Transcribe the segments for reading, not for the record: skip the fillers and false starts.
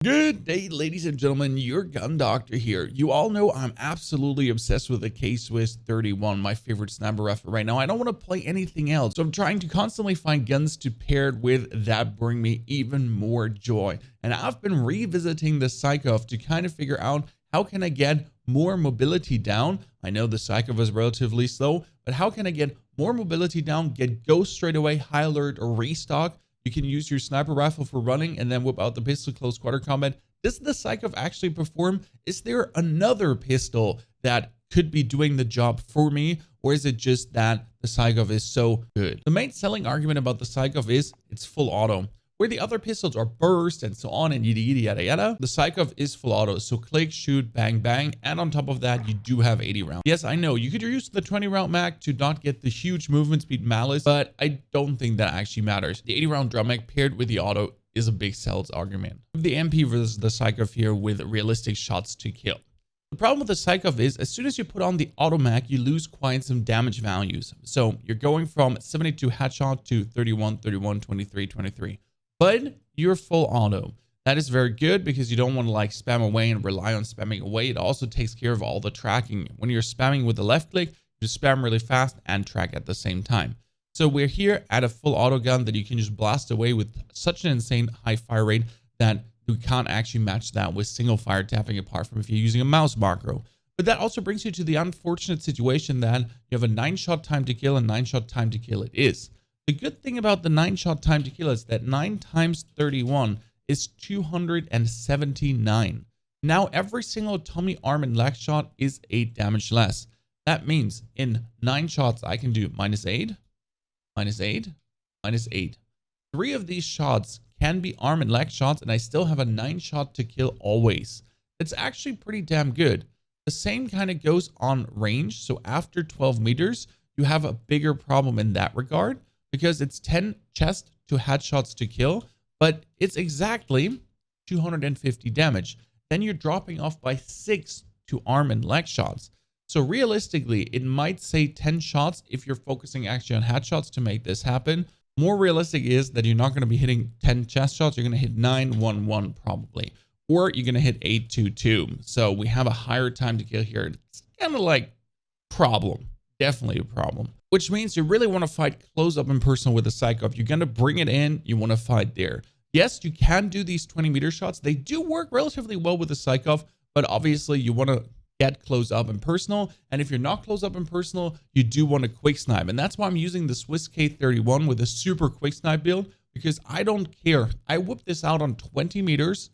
Good day, ladies and gentlemen, your gun doctor here. You all know I'm absolutely obsessed with the k31, my favorite sniper rifle right now. I don't want to play anything else, so I'm trying to constantly find guns to pair with that bring me even more joy. And I've been revisiting the Sykov to kind of figure out how can I get more mobility down. I know the Sykov is relatively slow, but how can I get more mobility down, get ghost straight away, high alert, or restock? You can use your sniper rifle for running and then whip out the pistol close quarter combat. Does the Sykov actually perform? Is there another pistol that could be doing the job for me? Or is it just that the Sykov is so good? The main selling argument about the Sykov is it's full auto. Where the other pistols are burst and so on and yada yada, the Sykov is full auto. So click, shoot, bang, bang. And on top of that, you do have 80 rounds. Yes, I know you could use the 20 round mag to not get the huge movement speed malice, but I don't think that actually matters. The 80 round drum mag paired with the auto is a big sales argument. The MP versus the Sykov here with realistic shots to kill. The problem with the Sykov is as soon as you put on the auto mag, you lose quite some damage values. So you're going from 72 headshot to 31, 31, 23, 23. But you're full auto. That is very good because you don't want to like spam away and rely on spamming away. It also takes care of all the tracking. When you're spamming with the left click, you spam really fast and track at the same time. So we're here at a full auto gun that you can just blast away with such an insane high fire rate that you can't actually match that with single fire tapping, apart from if you're using a mouse macro. But that also brings you to the unfortunate situation that you have a 9-shot time to kill, and 9-shot time to kill it is. The good thing about the 9-shot time to kill is that 9 times 31 is 279. Now every single tummy, arm, and leg shot is 8 damage less. That means in 9 shots I can do -8, -8, -8. 3 of these shots can be arm and leg shots, and I still have a 9-shot to kill always. It's actually pretty damn good. The same kind of goes on range. So after 12 meters, you have a bigger problem in that regard, because it's 10 chest to headshots to kill, but it's exactly 250 damage. Then you're dropping off by 6 to arm and leg shots. So realistically, it might say 10 shots if you're focusing actually on headshots to make this happen. More realistic is that you're not going to be hitting 10 chest shots. You're going to hit 911 probably, or you're going to hit 822. So we have a higher time to kill here. It's kind of like problem, definitely a problem. Which means you really want to fight close up and personal with the Sykov. You're going to bring it in. You want to fight there. Yes, you can do these 20-meter shots. They do work relatively well with the Sykov, but obviously you want to get close up and personal. And if you're not close up and personal, you do want to quick snipe. And that's why I'm using the Swiss K31 with a super quick snipe build, because I don't care. I whip this out on 20 meters.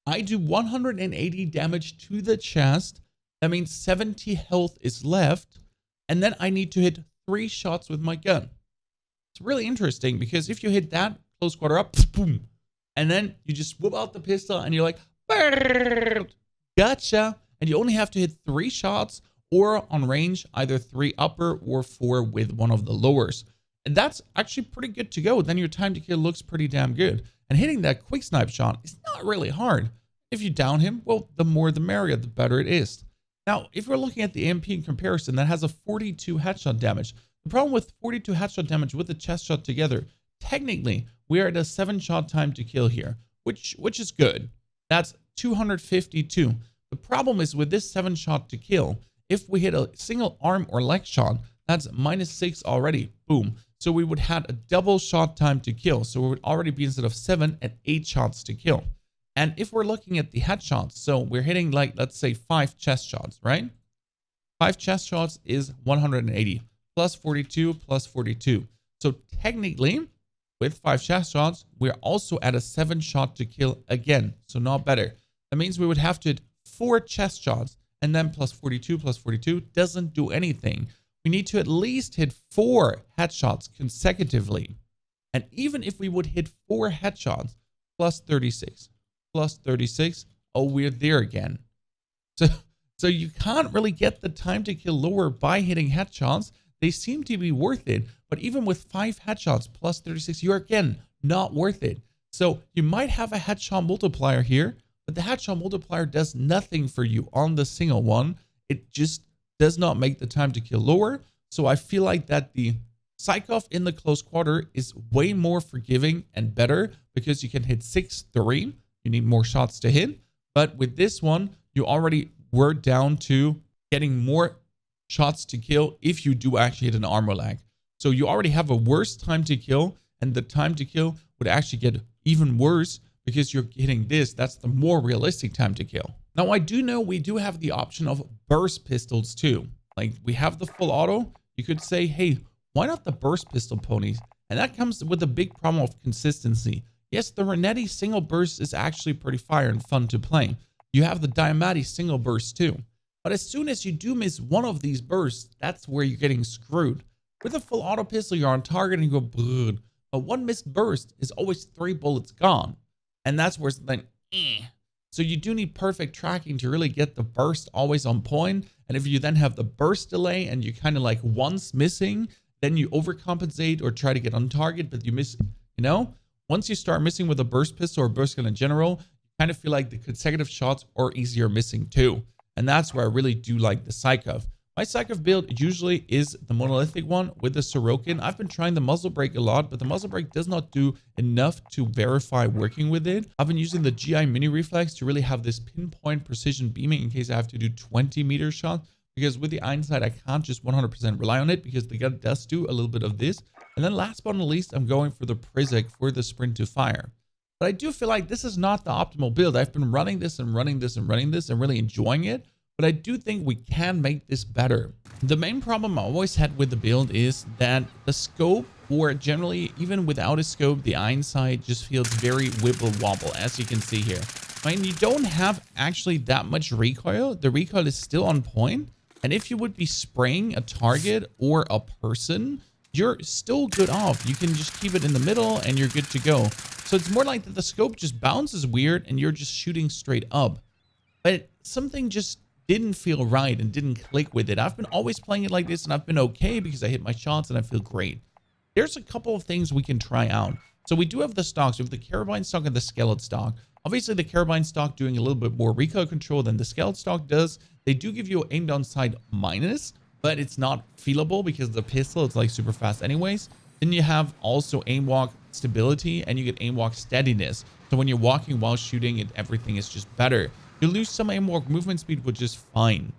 I do 180 damage to the chest. That means 70 health is left. And then I need to hit 3 shots with my gun. It's really interesting because if you hit that close quarter up, boom, and then you just whip out the pistol and you're like, gotcha. And you only have to hit 3 shots, or on range, either 3 upper or 4 with one of the lowers. And that's actually pretty good to go. Then your time to kill looks pretty damn good. And hitting that quick snipe shot is not really hard. If you down him, well, the more the merrier, the better it is. Now, if we're looking at the MP in comparison, that has a 42 headshot damage. The problem with 42 headshot damage with the chest shot together, technically, we are at a 7-shot time to kill here, which is good. That's 252. The problem is with this 7-shot to kill, if we hit a single arm or leg shot, that's -6 already. Boom. So we would have a double shot time to kill. So we would already be, instead of 7, at 8 shots to kill. And if we're looking at the headshots, so we're hitting like, let's say 5 chest shots, right? 5 chest shots is 180 plus 42 plus 42. So technically, with 5 chest shots, we're also at a 7-shot to kill again. So not better. That means we would have to hit 4 chest shots, and then plus 42 doesn't do anything. We need to at least hit 4 headshots consecutively. And even if we would hit 4 headshots plus 36, oh, we're there again. So you can't really get the time to kill lower by hitting headshots. They seem to be worth it, but even with 5 headshots plus 36, you're again not worth it. So you might have a headshot multiplier here, but the headshot multiplier does nothing for you on the single one. It just does not make the time to kill lower. So I feel like that the Sykov in the close quarter is way more forgiving and better, because you can hit 6-3. you need more shots to hit. But with this one, you already were down to getting more shots to kill if you do actually hit an armor lag. So you already have a worse time to kill, and the time to kill would actually get even worse because you're hitting this. That's the more realistic time to kill. Now, I do know we do have the option of burst pistols too. Like, we have the full auto. You could say, hey, why not the burst pistol ponies? And that comes with a big problem of consistency. Yes, the Renetti single burst is actually pretty fire and fun to play. You have the Diamatti single burst too. But as soon as you do miss one of these bursts, that's where you're getting screwed. With a full auto pistol, you're on target and you go, bleh. But one missed burst is always 3 bullets gone. And that's where it's then, So you do need perfect tracking to really get the burst always on point. And if you then have the burst delay and you kind of like once missing, then you overcompensate or try to get on target, but you miss, you know? Once you start missing with a burst pistol or burst gun in general, you kind of feel like the consecutive shots are easier missing too. And that's where I really do like the Sykov. My Sykov build usually is the monolithic one with the Sorokin. I've been trying the muzzle brake a lot, but the muzzle brake does not do enough to verify working with it. I've been using the GI mini reflex to really have this pinpoint precision beaming in case I have to do 20-meter shots, because with the Einsight, I can't just 100% rely on it because the gun does do a little bit of this. And then last but not least, I'm going for the Prizek for the sprint to fire. But I do feel like this is not the optimal build. I've been running this and running this and running this and really enjoying it. But I do think we can make this better. The main problem I always had with the build is that the scope, or generally even without a scope, the Einsight just feels very wibble wobble, as you can see here. I mean, you don't have actually that much recoil. The recoil is still on point. And if you would be spraying a target or a person, you're still good off. You can just keep it in the middle and you're good to go. So it's more like that the scope just bounces weird and you're just shooting straight up. But something just didn't feel right and didn't click with it. I've been always playing it like this and I've been okay because I hit my shots and I feel great. There's a couple of things we can try out. So we do have the stocks. We have the Carabine stock and the Skeleton stock. Obviously, the Carabine stock doing a little bit more recoil control than the Skeleton stock does. They do give you aim down sight minus, but it's not feelable because the pistol, it's like super fast anyways. Then you have also aim walk stability and you get aim walk steadiness. So when you're walking while shooting, everything is just better. You lose some aim walk movement speed, which is fine.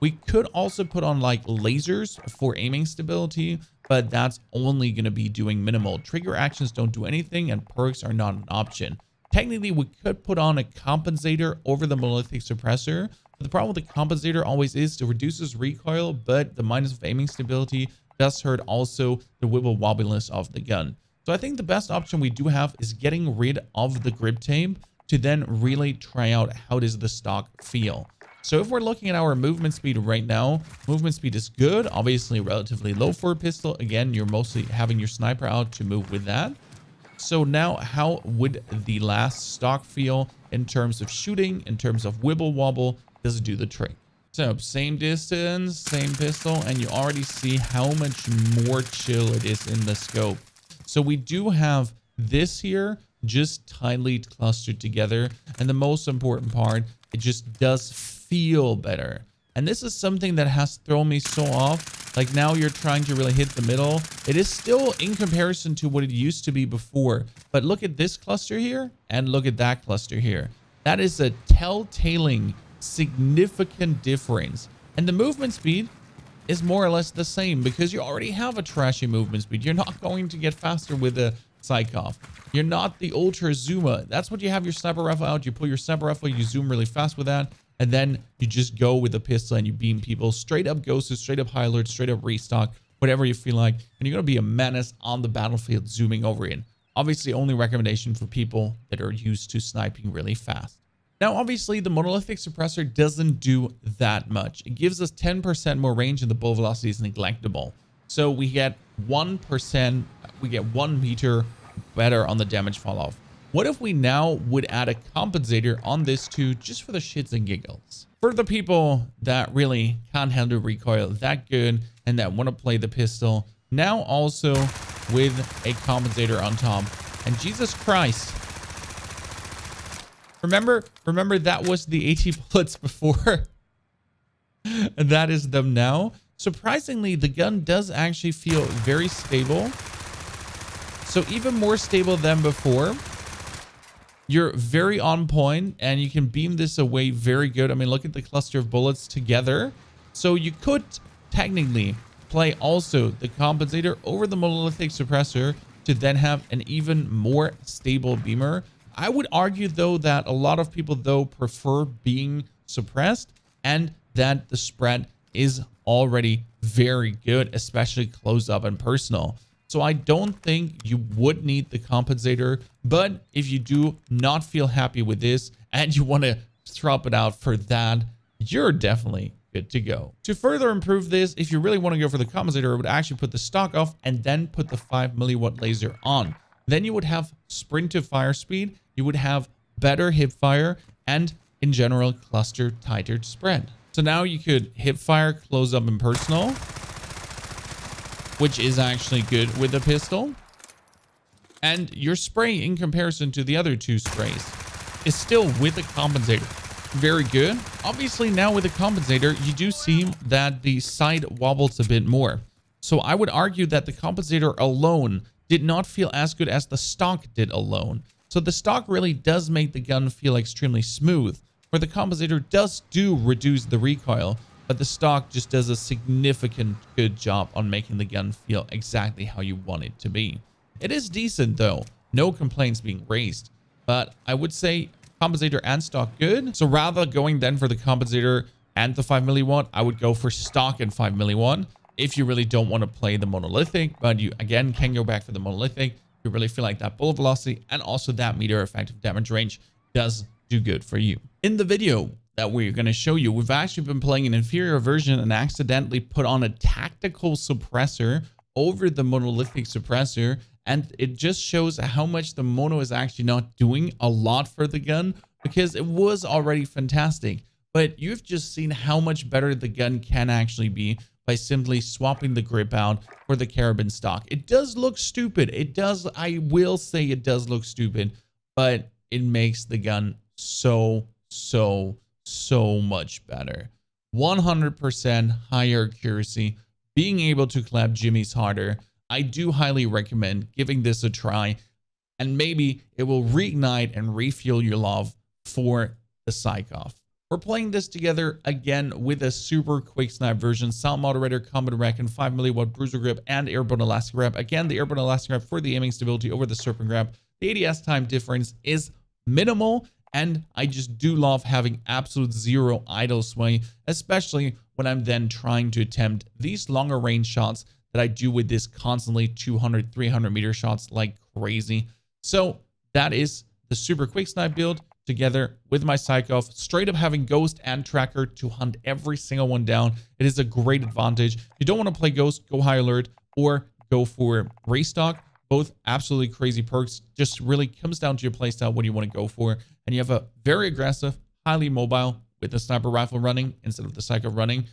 We could also put on like lasers for aiming stability, but that's only going to be doing minimal. Trigger actions don't do anything and perks are not an option. Technically, we could put on a compensator over the monolithic suppressor. But the problem with the compensator always is it reduces recoil, but the minus of aiming stability does hurt also the wibble wobbliness of the gun. So I think the best option we do have is getting rid of the grip tape to then really try out how does the stock feel. So if we're looking at our movement speed right now, movement speed is good, obviously relatively low for a pistol. Again, you're mostly having your sniper out to move with that. So now how would the last stock feel in terms of shooting, in terms of wibble wobble? Does it do the trick? So same distance, same pistol, and you already see how much more chill it is in the scope. So we do have this here just tightly clustered together, and the most important part, it just does feel better. And this is something that has thrown me so off. Like now you're trying to really hit the middle. It is still in comparison to what it used to be before, but look at this cluster here and look at that cluster here. That is a telltale significant difference. And the movement speed is more or less the same because you already have a trashy movement speed. You're not going to get faster with a Sykov. You're not the ultra zoomer. That's what you have your sniper rifle out. You pull your sniper rifle, you zoom really fast with that, and then you just go with the pistol and you beam people straight up ghosts, straight up high alert, straight up restock, whatever you feel like, and you're going to be a menace on the battlefield zooming over in. Obviously, only recommendation for people that are used to sniping really fast. Now, obviously, the monolithic suppressor doesn't do that much. It gives us 10% more range and the bullet velocity is neglectable. So we get 1%, we get 1 meter better on the damage fall off. What if we now would add a compensator on this too, just for the shits and giggles? For the people that really can't handle recoil that good and that want to play the pistol, now also with a compensator on top. And Jesus Christ. Remember that was the 80 bullets before. And that is them now. Surprisingly, the gun does actually feel very stable. So even more stable than before. you're very on point and you can beam this away very good. I mean, look at the cluster of bullets together. So you could technically play also the compensator over the monolithic suppressor to then have an even more stable beamer. I would argue though that a lot of people though prefer being suppressed and that the spread is already very good, especially close up and personal. So I don't think you would need the compensator, but if you do not feel happy with this and you want to swap it out for that, you're definitely good to go. To further improve this, if you really want to go for the compensator, I would actually put the stock off and then put the 5 milliwatt laser on. Then you would have sprint to fire speed, you would have better hip fire, and in general, cluster tighter spread. So now you could hip fire, close up, and personal, which is actually good with the pistol. And your spray in comparison to the other two sprays is still with the compensator very good. Obviously now with the compensator, you do see that the sight wobbles a bit more. So I would argue that the compensator alone did not feel as good as the stock did alone. So the stock really does make the gun feel extremely smooth, where the compensator does reduce the recoil, but the stock just does a significant good job on making the gun feel exactly how you want it to be. It is decent though, no complaints being raised, but I would say compensator and stock good. So rather going then for the compensator and the 5 milliwatt, I would go for stock and 5 milliwatt if you really don't want to play the monolithic, but you again can go back for the monolithic. You really feel like that bullet velocity and also that meter effective damage range does do good for you. In the video that we're going to show you, we've actually been playing an inferior version and accidentally put on a tactical suppressor over the monolithic suppressor, and it just shows how much the mono is actually not doing a lot for the gun, because it was already fantastic, but you've just seen how much better the gun can actually be by simply swapping the grip out for the carabin stock. It does look stupid. It does, I will say it does look stupid, but it makes the gun so much better. 100% higher accuracy, being able to clap jimmies harder. I do highly recommend giving this a try, and maybe it will reignite and refuel your love for the Sykov. We're playing this together again with a super quick snipe version, sound moderator, combat rack, and 5 milliwatt bruiser grip and airborne elastic grab. Again, the airborne elastic grab for the aiming stability over the serpent grab. The ADS time difference is minimal, and I just do love having absolute zero idle sway, especially when I'm then trying to attempt these longer range shots that I do with this constantly 200, 300 meter shots like crazy. So that is the super quick snipe build together with my Sykov, straight up having ghost and tracker to hunt every single one down. It is a great advantage. If you don't want to play ghost, go high alert or go for restock. Both absolutely crazy perks. Just really comes down to your playstyle, what you want to go for. And you have a very aggressive, highly mobile with the sniper rifle running instead of the Sykov running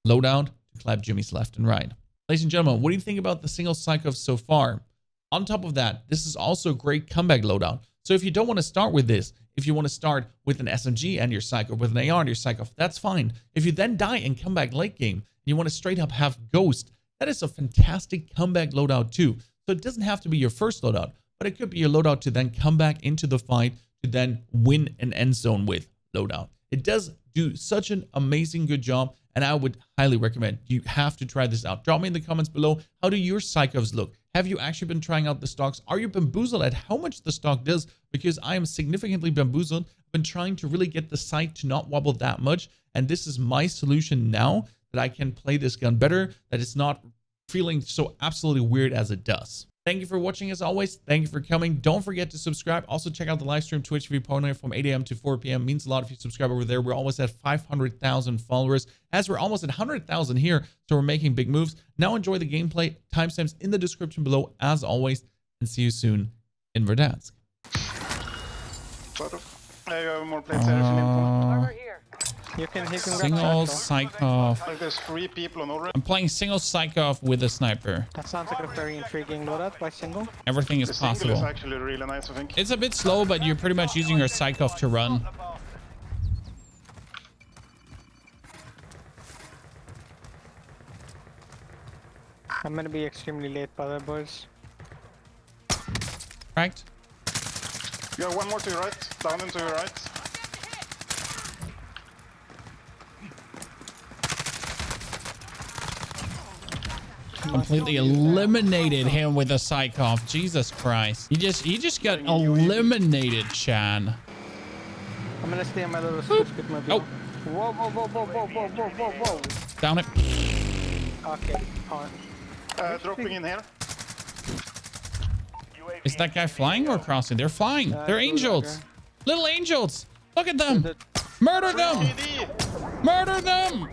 loadout to clap jimmies left and right. Ladies and gentlemen, what do you think about the single Sykov so far? On top of that, this is also a great comeback loadout. So if you don't want to start with this, if you want to start with an SMG and your Sykov, with an AR and your Sykov, that's fine. If you then die and come back late game, and you want to straight up have Ghost, that is a fantastic comeback loadout too. So it doesn't have to be your first loadout, but it could be your loadout to then come back into the fight to then win an end zone with loadout. It does do such an amazing good job, and I would highly recommend you have to try this out. Drop me in the comments below, how do your Sykovs look? Have you actually been trying out the stocks? Are you bamboozled at how much the stock does? Because I am significantly bamboozled. I've been trying to really get the sight to not wobble that much, and this is my solution now that I can play this gun better, that it's not feeling so absolutely weird as it does. Thank you for watching as always. Thank you for coming. Don't forget to subscribe. Also check out the live stream Twitch P4wnyhof from 8 a.m. to 4 p.m. Means a lot if you subscribe over there. We're almost at 500,000 followers, as we're almost at 100,000 here. So we're making big moves. Now enjoy the gameplay. Timestamps in the description below as always, and see you soon in Verdansk. You have more plates here if you need one. You can Single Sykov. Like there's 3 people on order. I'm playing single Sykov with a sniper. That sounds like a very intriguing loadout by single. Everything is The single possible. is actually really nice, I think. It's a bit slow, but you're pretty much using your Sykov to run. I'm gonna be extremely late by the boys. Correct? You have one more to your right. Down and to your right. Completely eliminated him with a Sykov. Jesus Christ. He just got eliminated, Shan. I'm gonna stay on my little switch with my Oh. Whoa, whoa, whoa, whoa, whoa, whoa, whoa, whoa, whoa. Down it. Okay, on. Dropping in here. Is that guy flying or crossing? They're flying. They're angels. Little angels. Look at them. The- Murder them. KD! Murder them.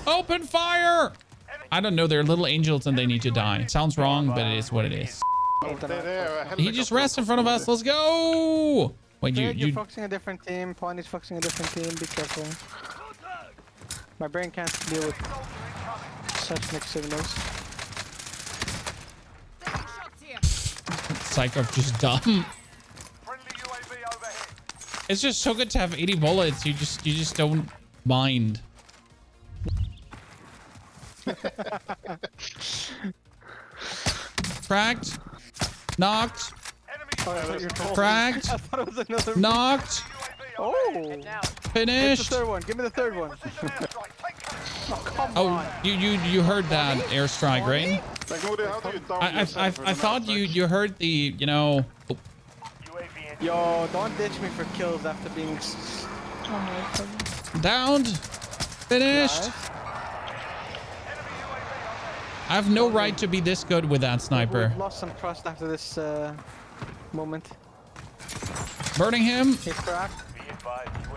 Open fire. I don't know. They're little angels and they need to die. Sounds wrong, but it is what it is. Oh, there, He just rests in front of us. Let's go. Wait, You're you focusing a different team. Pawny's focusing a different team. Be careful. My brain can't deal with such mixed signals. Sykov just dumb. It's just so good to have 80 bullets. You just don't mind. Cracked. Knocked. Oh, I thought you were Cracked. I thought it was another. Knocked. Oh! Where's the Finished. third one? Give me the third one. Oh, come Oh, on. you heard that airstrike, right? Like, Moody, how do you down I yourself with an thought airstrike? you heard the, you know. Oh, Yo, don't ditch me for kills after being. downed. Finished. Nice. I have no right to be this good with that sniper. We've lost some trust after this moment. Burning him. He's cracked.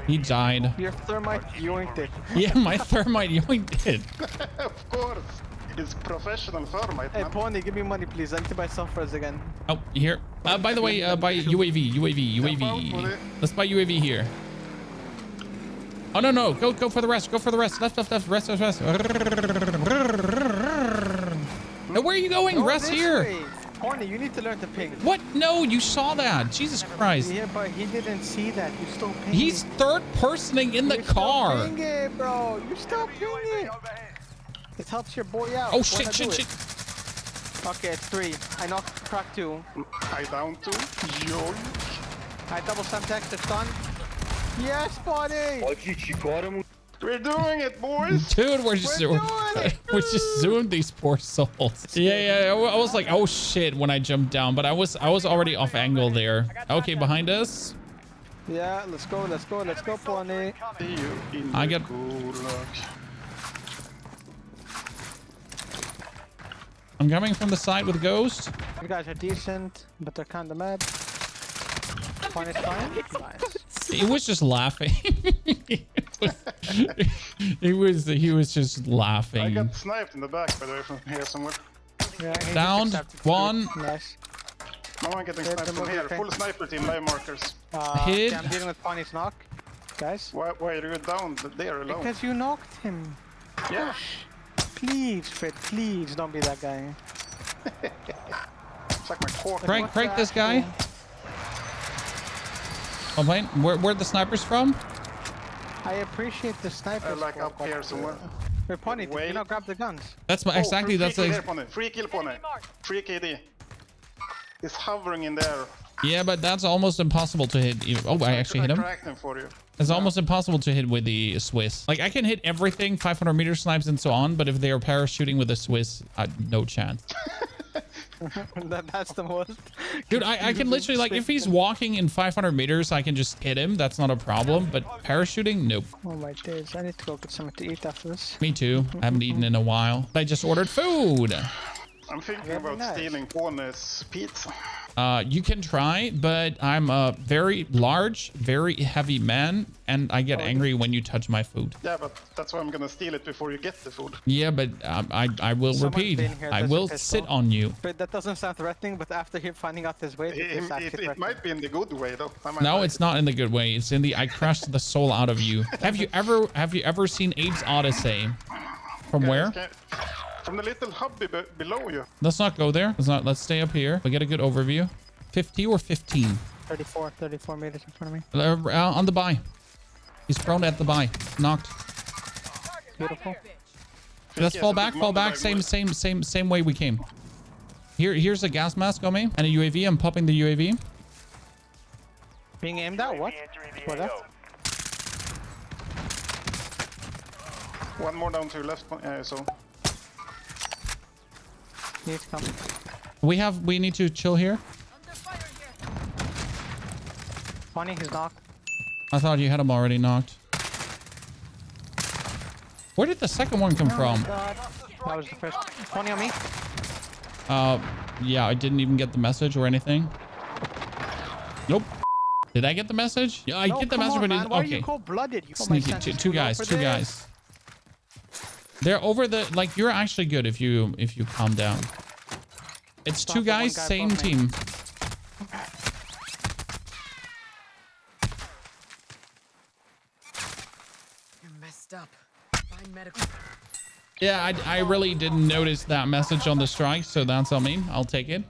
He died. Your thermite yoinked it. Yeah, my thermite yoinked it. Of course. It's professional thermite, Hey, man. Pawny, give me money, please. I need to buy self-res again. Oh, here. By the way, buy UAV. Let's buy UAV here. Oh, no. Go for the rest. Go for the rest. Left. Rest. Now, where are you going? No, Rest this here. way. Pawny, you need to learn to ping. What? No, you saw that. Jesus Christ. Yeah, but he didn't see that. You still ping He's it. third personing in the You still car. ping it, bro. You still ping it. It helps your boy out. Oh, Why shit. not do it? Okay, it's 3. I knocked crack 2. I down 2. Yo. I double Semtex, it's done. Yes, buddy! We're doing it, boys. Dude, we're just zoomed these poor souls. Yeah. I was like, oh shit, when I jumped down, but I was already off angle there. Okay, behind us. Yeah, let's go, Pawny. See you in I the got- gulag. I'm coming from the side with Ghost. You guys are decent, but they're kinda mad. Pawny's fine? Nice. He was just laughing. he was just I laughing. got sniped in the back, by the way, from here somewhere. Yeah, he Downed. just accepted One. to do it. Nice. No one getting Hit sniped them from with here. your thing. Full sniper team, live markers. Hit. Okay, I'm dealing with Pawny's knock. Guys. Why are you down there alone? Because you knocked him. Yeah. Please, Fred, please don't be that guy. It's like my quarter. Crank this guy. Oh, man. Where the snipers from? I appreciate the sniper. Like up here somewhere. Wait, Pawny, did Wait. you not grab the guns? That's my exactly. That's free like. kill here, Pony. Free kill, Pony. Free KD. He's hovering in there. Yeah, but that's almost impossible to hit. Oh, I actually hit him. Cracked him for you. It's almost impossible to hit with the Swiss. Like, I can hit everything, 500 meter snipes and so on, but if they are parachuting with a Swiss, no chance. That's the most. Dude, I can literally, like, if he's walking in 500 meters, I can just hit him. That's not a problem, but parachuting, nope. Oh my days, I need to go get something to eat after this. Me too. I haven't eaten in a while. I just ordered food. I'm thinking Very about nice. stealing Pony's pizza. You can try, but I'm a very large, very heavy man, and I get angry when you touch my food. Yeah, but that's why I'm gonna steal it before you get the food. Yeah, but I will Someone's repeat. been here, I there's a will pistol. sit on you. But that doesn't sound threatening, but after him finding out his weight, it's actually It threatening. might be in the good way though. I might No, like it's it. not in the good way. It's in the I crushed the soul out of you. Have you ever seen Abe's Odyssey? From where? Okay. From the little hubby below you. Let's not go there. Let's stay up here. We get a good overview. 50 or 15? 34 meters in front of me. On the buy. He's prone at the buy. Knocked. Beautiful. Let's Yes, fall a back. big Fall mountain back. bike Same way we came. Here's a gas mask on me and a UAV. I'm popping the UAV. Being aimed at? What? What that? One more down to your left, so. Need to come. We need to chill here. Funny, he's knocked. I thought you had him already knocked. Where did the second one come from? God. That was the first. Funny on me. Yeah, I didn't even get the message or anything. Nope. Did I get the message? Yeah, I get the message, but man. Why are you okay. cold-blooded? You Sneaky. Two guys. They're over the, like, you're actually good if you calm down. It's Stop two the one guys, guy same above me. team. You're messed up. Find medical. Yeah, I really didn't notice that message on the strike, so that's on me. I'll take it.